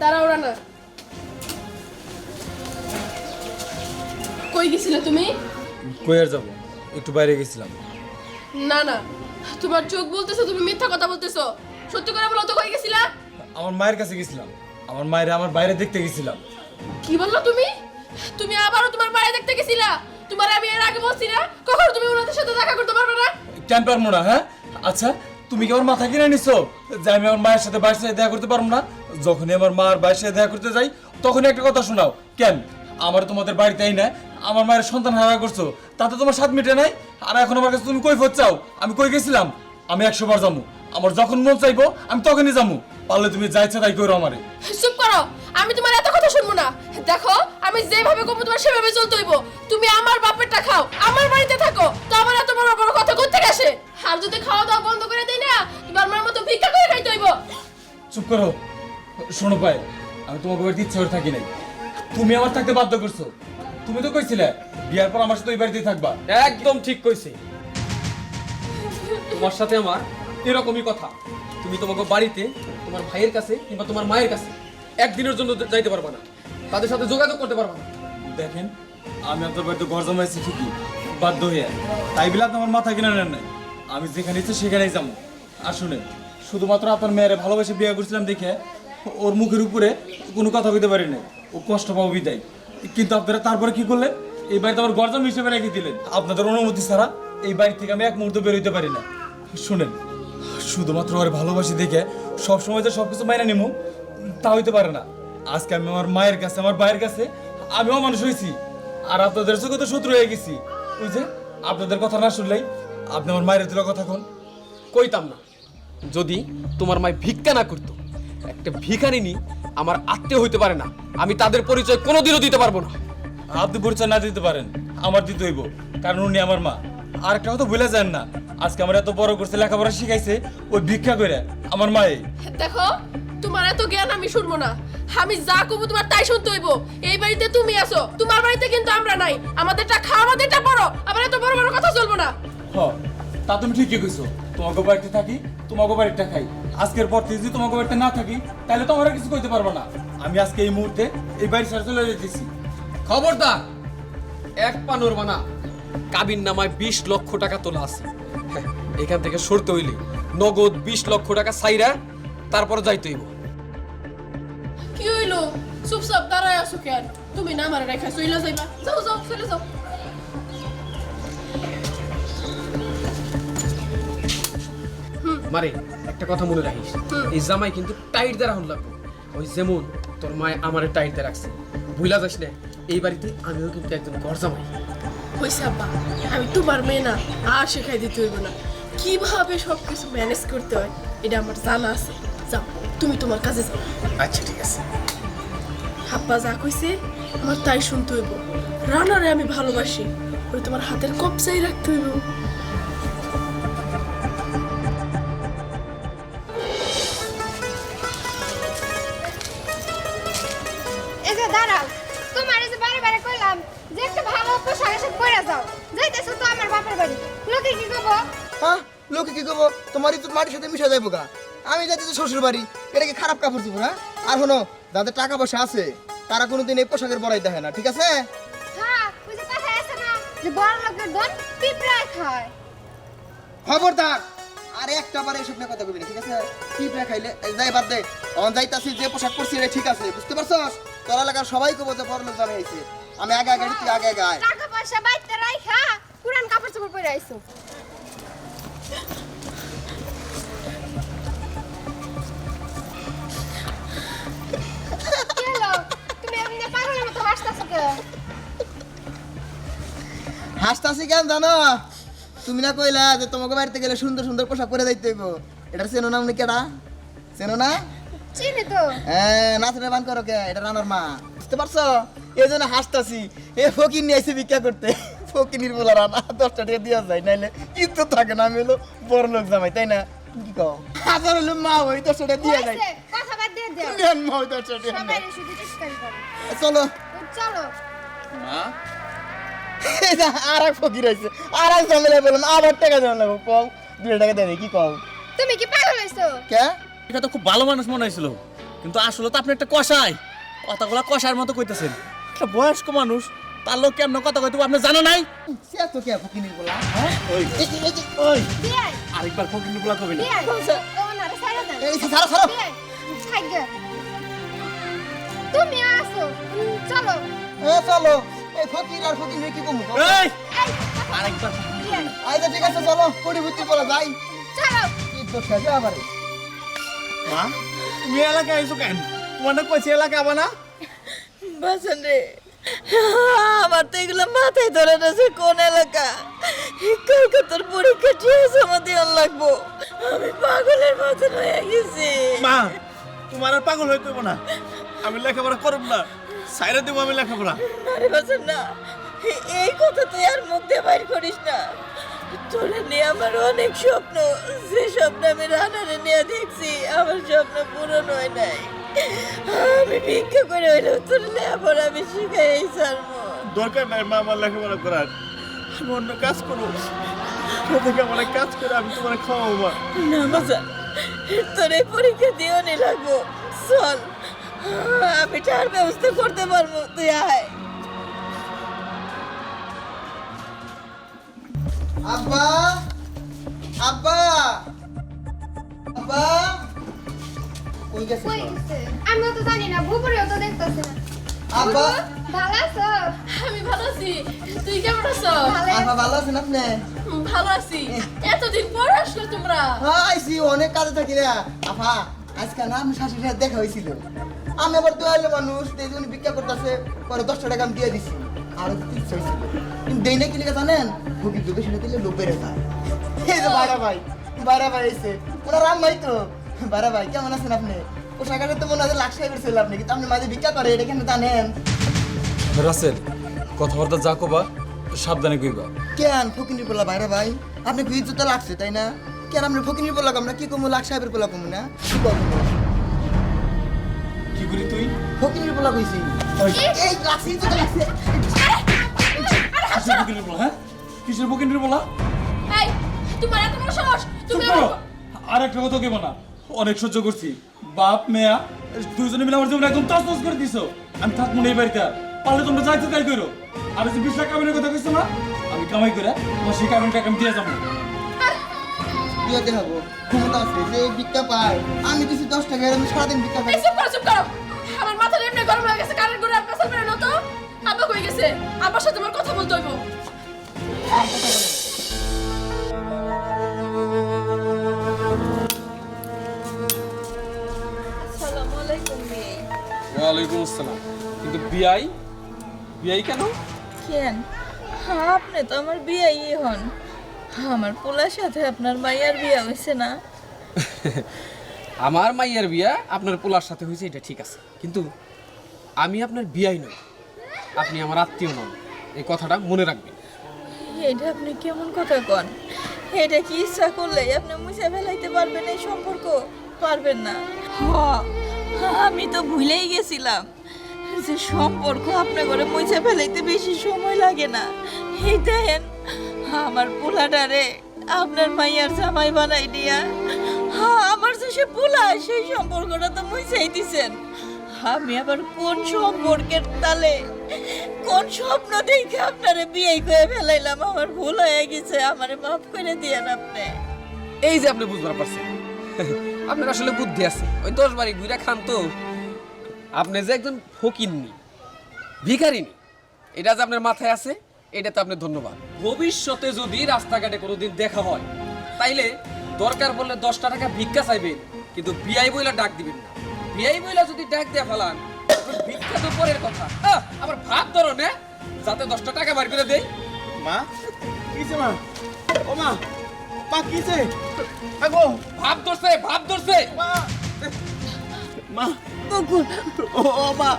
দাঁড়াও রানা, কই গেছিলে তুমি? কই আর যাবো, একটু বাইরে গেছিলাম। না না, তোমার চোখ বলতেছো তুমি মিথ্যা কথা বলতেছো। সত্যি করে বলো তো, কই গেছিলা? আমার মায়ের কাছে গেছিলাম, আমার মায়ের আমার বাইরে দেখতে গেছিলাম। কি বললো তুমি? তুমি আবারও তোমার বাইরে দেখতে গেছিলা? তোমার আমি এর আগে বলছি না কখনো তুমি ওনাদের সাথে দেখা করতে পারবে না? কেন পারবো না? হ্যাঁ আচ্ছা, তুমি কি আমার মাথা কিনে নিছো যে আমি আমার মায়ের সাথে বাইরের সাথে দেখা করতে পারবো না? যখনই আমার মা আর বাইরের সাথে দেখা করতে যাই তখনই একটা কথা শোনাও। কেন আমার তোমাদের বাড়িতেই না আমার মায়ের সন্তান হারা করছো, তাতে তোমার স্বাদ মিটে নাই? আর এখন আমার কাছে তুমি কই চাও? আমি কই গেছিলাম? আমি 100 বার যাবো, আমার যখন মন চাইবো আমি তখনই যাবো। পারলে তুমি যা ইচ্ছা তাই করো আমারে। চুপ করো, আমি তোমার এত কথা শুনবো না। দেখো আমি যেভাবে করবো তোমার সেভাবে চলতে হইব। তুমি আমার বাপেরটা খাও, আমার বাড়িতে থাকো, তো আমার এত বড় বড় কথা কোথা থেকে আসে? আর যদি খাওয়া দাওয়া বন্ধ করে দেই না, তোমার মার মতো ভিক্ষা করে খাইতে হইব। চুপ করো। শোনো পায়, আমি তোমাকে বাড়িতে ইচ্ছা করে থাকি নাই, তুমি আমার থাকতে বাধ্য করছো। তুমি তো কইছিলে বিয়ার পর আমার সাথে ওই বাড়িতেই থাকবা। একদম ঠিক কইছে। তোমার সাথে আমার এরকমই কথা। তুমি তোমাকে বাড়িতে তোমার ভাইয়ের কাছে কিংবা তোমার মায়ের কাছে একদিনের জন্য যাইতে পারবে না, তাদের সাথে যোগাযোগ করতে পারবে না। দেখেন, আমি আপনার বাড়িতে ঘর জমাইছি ঠিকই, বাধ্য হয়ে, তাই বলে আপনি আমার মাথা কিনে নেন নাই। আমি যেখানে ইচ্ছে সেখানেই যাবো। আর শুনেন, শুধুমাত্র আপনার মেয়েরে ভালোবেসে বিয়ে করছিলাম দেখে ওর মুখের উপরে কোনো কথা কইতে পারি নাই, ও কষ্ট পাবো বিদায়। কিন্তু আপনারা তারপরে কি করলেন? এই বাড়িতে আমার গরজাম হিসেবে রেখে দিলেন। আপনাদের অনুমতি ছাড়া এই বাড়ি থেকে আমি এক মুহূর্ত বের হইতে পারি না। শুনেন, শুধুমাত্র ওর ভালোবাসি দেখে সবসময় যে সবকিছু মাইনা নিমু তা হইতে পারে না। আজকে আমি আমার মায়ের কাছে, আমার ভাইয়ের কাছে আমিও মানুষ হয়েছি, আর আপনাদের চোখে তো শত্রু হয়ে গেছি। ওই যে আপনাদের কথা না শুনলেই আপনি আমার মায়ের দিল কথা কোন? কইতাম না যদি তোমার মায় ভিক্ষা না করতো। একটা ভিখারিনী আমার আত্মীয় হইতে পারে না, আমি তাদের পরিচয় কোনোদিনও দিতে পারবো না। আপনি পরিচয় না দিতে পারেন, আমার দিতে হইব, কারণ উনি আমার মা। আর একটা কথা ভুলে যান না, আজকে আমার এত বড় করছে, লেখাপড়া শিখাইছে ওই ভিক্ষা করে আমার মায়ে। দেখো তোমার এত জ্ঞান আমি শুনবো না। আমি যা কবো তোমার তাই শুনতে হইব। এই বাড়িতে তুমি আছো, তোমার বাড়িতে কিন্তু আমরা নাই। আমাদেরটা খাও, আমাদেরটা পড়ো, আবার এত বড় বড় কথা চলবো না। হ, তা তুমি ঠিকই কইছো। তোমাকে বাড়িতে থাকি, তোমাকে বাড়িটা খাই। আজকের পর থেকে যদি তোমাকে বাড়িতে না থাকি তাহলে তোমার কিছু কইতে পারবো না। আমি আজকে এই মুহূর্তে এই বাড়ি ছেড়ে চলে যেতেছি। খবরদার এক পা নড়বা না। কাবিন নামায় 20 লক্ষ টাকা তোলা আছে। হ্যাঁ, এখান থেকে সরতে হইলে নগদ 20 লক্ষ টাকা চাইরা তারপর যাইতে হইব। কি হইলো? চুপচাপ দাঁড়ায় আছো কেন? তুমি না আমার রেখা চইলা যাইবা। যাও যাও, চলে যাও। মারে একটা কথা মনে রাখিস, এই জামাই কিন্তু টাইট দ্বারা হন লাগবে। ওই যেমন তোর মায় আমারে টাইট দিয়ে রাখছে, ভুলা যাস না এই বাড়িতে আমিও কিন্তু একজন ঘর জামাই। হইছে আব্বা, আমি তোমার মেয়ে না, আর শেখাই দিতে হইব না। কিভাবে সবকিছু ম্যানেজ করতে হয় এটা আমার জানা আছে। যাও, তুমি তোমার কাজে যাও। আচ্ছা ঠিক আছে। আব্বা যা কইছে আমার তাই শুনতে হইব। রানারে আমি ভালোবাসি, ওই তোমার হাতের কবজায় রাখতে হইব। এই যে দাঁড়াও, তোমার এই যে বারে বারে কইলাম যে একটা ভালো পোশাক এসে পরে যাও, যাইতেছো তো আমার বাপের বাড়ি, লোকে কি কইবো? হ্যাঁ, লোকে কি করবো? তোমারই তো মাটির সাথে মিশে যাইবো গা। আমি যাইতেছি শ্বশুর বাড়ি, এটা কি খারাপ কাপড় চোপড়? হ্যাঁ, আর শোনো, যাদের টাকা পয়সা আছে তারা কোনোদিন এই পোশাকের বড়াই দেখে না, ঠিক আছে? হ্যাঁ, ওই যে কথা আছে না যে বড় লোকের দন পিঁপড়ায় খায়। খবরদার, আর একটা বার এইসব নিয়ে কথা কবি না, ঠিক আছে? কি প্রায় খাইলে যাই বাদ দে। অন যাইতাছি, যে পোশাক পরছি এটা ঠিক আছে, বুঝতে পারছস? তোর এলাকার সবাই কবো যে বড় লোক জামাই হয়েছে। আমি আগে আগে তুই আগে আগে আয়। টাকা পয়সা বাইতে রাইখা পুরান কাপড় চোপড় পরে আইছো। কি হলো? তুমি এমনি পাগলের মতো হাসতাছো কেন? হাসতাছি কেন জানো? তুমি না কইলা যে তোমাকে বাড়িতে গেলে সুন্দর সুন্দর পোশাক পরে যাইতে হইব। এটার চেনো না? উনি কেডা চেনো না? চিনি তো। হ্যাঁ, নাচনে বান করো কে? এটা রানার মা, বুঝতে পারছো? এই জন্য হাসতাছি। এ ফকির নিয়ে আইছে ভিক্ষা করতে। ফকিনির বলা রানা 10টা টাকা দিয়া যায়, নাইলে কিন্তু থাকে না। আমি হলো বড় লোক জামাই, তাই না? কি কও? হাজার হলো মা ওই 10টা টাকা দিয়া যায়। হইছে, কথা বাদ দিয়ে দাও। নেন মা ওই 10টা টাকা সবাই নেন। শুধু টিস্কারি করে। চলো। চলো। মা, এই যে আর এক ফকির আইছে, আর এক ঝামেলা বললাম, আবার টাকা দেওয়া লাগবো। কও 2 টাকা দেবে, কি কও? তুমি কি পাগল হইছো? কে? এটা তো খুব ভালো মানুষ মনে হয়েছিল। কিন্তু আসলে তো আপনি একটা কষাই, কথাগুলো কষার মতো কইতেছেন। একটা বয়স্ক মানুষ, তার লোক কেমন কথা কইতে আপনি জানেন নাই? সে তো কে ফকিনির বলা হ্যাঁ ওই ওই বিয়াই আরেকবার ফকির বলা কবি না। বিয়াই ওনারে ছাইরা দেন এই ছাড়ো ছাড়ো বিয়াই থাকবে তুমি আসো চলো চলো এই ফকির আর ফকির কি কমু এই এই আরেকবার বিয়াই আইদা ঠিক আছে চলো পরিবর্তন বলা যাই চলো কি তো শেষ আবার মা তুমি এলাকায় আইছো কেন? তোমার না কইছি এলাকা আবা না? বাসন রে, আমার তো এগুলো মাথায় ধরে আছে কোন এলাকা। কালকে তোর পরীক্ষা ঠিক জমা দেওয়ার লাগবো। আমি পাগলের মতন হয়ে গেছি। মা তোমার আর পাগল হয়ে কইব না, আমি লেখাপড়া করব না, সাইরা দেব আমি লেখাপড়া। আরে বাসন না, এই কথা তুই আর মুখ দিয়ে বাইর করিস না। তোরে নিয়ে আমার অনেক স্বপ্ন, যে স্বপ্ন আমি রানারে নিয়ে দেখছি আমার স্বপ্ন পূরণ হয় নাই। আমি ভিক্ষা করে হইলেও তোর লেখাপড়া আমি শিখাই ছাড়বো। দরকার নাই মা আমার লেখাপড়া করার, আমি অন্য কাজ করবো। থেকে আমার কাজ করে আমি তোমার খাওয়াবো মা। না বাজার, তোর এই পরীক্ষা দিয়েও নি লাগবো। চল, আমি টার ব্যবস্থা করতে পারবো, তুই আয়। আব্বা আব্বা আব্বা কই গেছে কই গেছে আমিও তো জানি না বুবুরেও তো দেখতেছি না আব্বা ভালো আছো আমি ভালো আছি, তুই কেমন আছো? ভালো আব্বা ভালো আছেন আপনি ভালো আছি। এতদিন পর আসলো তোমরা। হ্যাঁ আইসি অনেক কাজে থাকি রে আপা আজকে না আমি শাশুড়ির সাথে দেখা হয়েছিল আমি আবার দয়ালু মানুষ এই জন্য ভিক্ষা করতেছে পরে 10 টাকা আমি দিয়ে দিছি আর ইচ্ছা হয়েছিল কিন্তু দেই না কি লিখে জানেন ভুগি দুটো শুনে দিলে লোক বেড়ে যায় এই যে বারা ভাই এসে ওরা রাম ভাই তো বারা ভাই কেমন আছেন আপনি পোশাকাটা তো মনে হয় লাখ সাহেবের ছেলে আপনি কিন্তু আপনি মাঝে ভিক্ষা করে এটা কেন জানেন রাসেল কথাবার্তা যা কবা সাবধানে কইবা। কেন ফকিনির পোলা বাইরে ভাই আপনি ইজ্জত লাগছে তাই না কেন আপনি ফকিনির পোলা আমরা কি কমু লাখ সাহেবের পোলা কমু না কি করবো কি করি তুই? ফকিনির পোলা কইছি এই লাগছে ইজ্জত লাগছে কিসের ফকিনের বলা? হ্যাঁ কিসের ফকিনের বলা? এই, তোমার এত বড় সাহস, তুমি চুপ করো। আর একটা কথা কেবো না, অনেক সহ্য করছি। বাপ মেয়া দুইজনে মিলে আমার জীবন একদম তছনছ করে দিছো। আমি থাকবো না এই বাড়িতে আর। পারলে তোমরা যাইতে তাই করো। আর যে 20 লাখ কামাইয়ের কথা কইছো না, আমি কামাই করে আমার সেই কামাই টাকা আমি দিয়ে যাবো। দিয়ে দেখাবো ক্ষমতা আছে যে ভিক্ষা পায় আমি কিছু 10 টাকা আমি সারাদিন ভিক্ষা পাই এই চুপ করো, চুপ করো। আমার মাথা এমনি গরম হয়ে গেছে, কারেন্ট করে আর পেছাল বেরো না তো। আব্বা কই গেছে? আব্বার সাথে আমার কথা বলতে হইব। আসসালামু আলাইকুম মেয়ে। ওয়ালাইকুম আসসালাম। কিন্তু বিয়াই বিয়াই কেন? কেন, আপনি তো আমার বিয়াই হন। আমার পোলার সাথে আপনার মাইয়ার বিয়া হয়েছে না? আমার মাইয়ার বিয়া আপনার পোলার সাথে হয়েছে, এটা ঠিক আছে, কিন্তু আমি আপনার বিয়াই নই, আপনি আমার আত্মীয় নন, এই কথাটা মনে রাখবেন। এটা আপনি কেমন কথা কন? এটা কি ইচ্ছা করলে আপনি মুছে ফেলাইতে পারবেন এই সম্পর্ক? পারবেন না। আমি তো ভুলেই গেছিলাম যে সম্পর্ক আপনার ঘরে মুছে ফেলাইতে বেশি সময় লাগে না। এই দেখেন আমার পোলাটারে আপনার মাইয়ার জামাই বানাই দিয়া আমার যে সে পোলা সেই সম্পর্কটা তো মুছেই দিছেন। আমি আবার কোন সম্পর্কের তালে কোন স্বপ্ন দেখে আপনারে বিয়ে করে ফেলাইলাম, আমার ভুল হয়ে গেছে, আমারে মাফ করে দিয়েন আপনি। এই যে আপনি বুঝবার পারছেন, আপনার আসলে বুদ্ধি আছে, ওই 10 বাড়ি ঘুরে খান তো। আপনি যে একজন ফকিরনি, ভিখারিনি, এটা যে আপনার মাথায় আছে, এটা তো আপনি ধন্যবাদ। ভবিষ্যতে যদি রাস্তাঘাটে কোনোদিন দেখা হয়, তাইলে দরকার বললে 10টা টাকা ভিক্ষা চাইবেন, কিন্তু বিয়াই বইলা ডাক দিবেন না। বিয়াই বইলা যদি ডাক দিয়ে ফেলান, ভিক্ষা তো পরের কথা, আবার ভাত ধরো না, যাতে 10টা টাকা বার করে দেয়। মা কিছে মা? ও মা মা কিছে? আগো ভাব ধরছে, ভাব ধরছে। মা মা বকুল, ও মা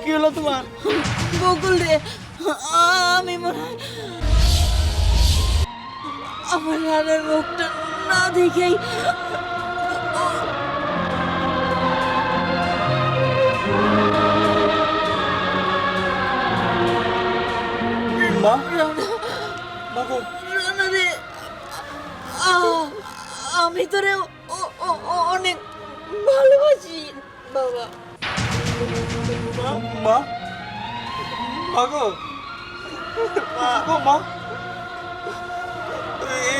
কি হলো তোমার? বকুল রে, আমি মনে হয় আমার রানের মুখটা না দেখেই মা রানা রে, আমি তোরে অনেক ভালোবাসি। বাবা। মা মা গো গো মা,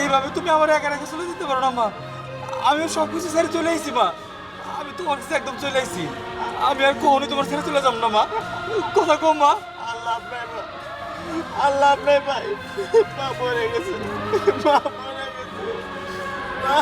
এইভাবে তুমি আমার একা রেখে চলে যেতে পারো না মা। আমিও সব কিছু ছেড়ে চলে আইছি মা, আমি তোমার কাছে একদম চলে আইছি। আমি আর কখনোই তোমার ছেড়ে চলে যাব না মা, কথা কো মা। আল্লাহ আপনার ভাই, আল্লাহ আপনার ভাই, মা মরে গেছে, মা মরে গেছে, মা।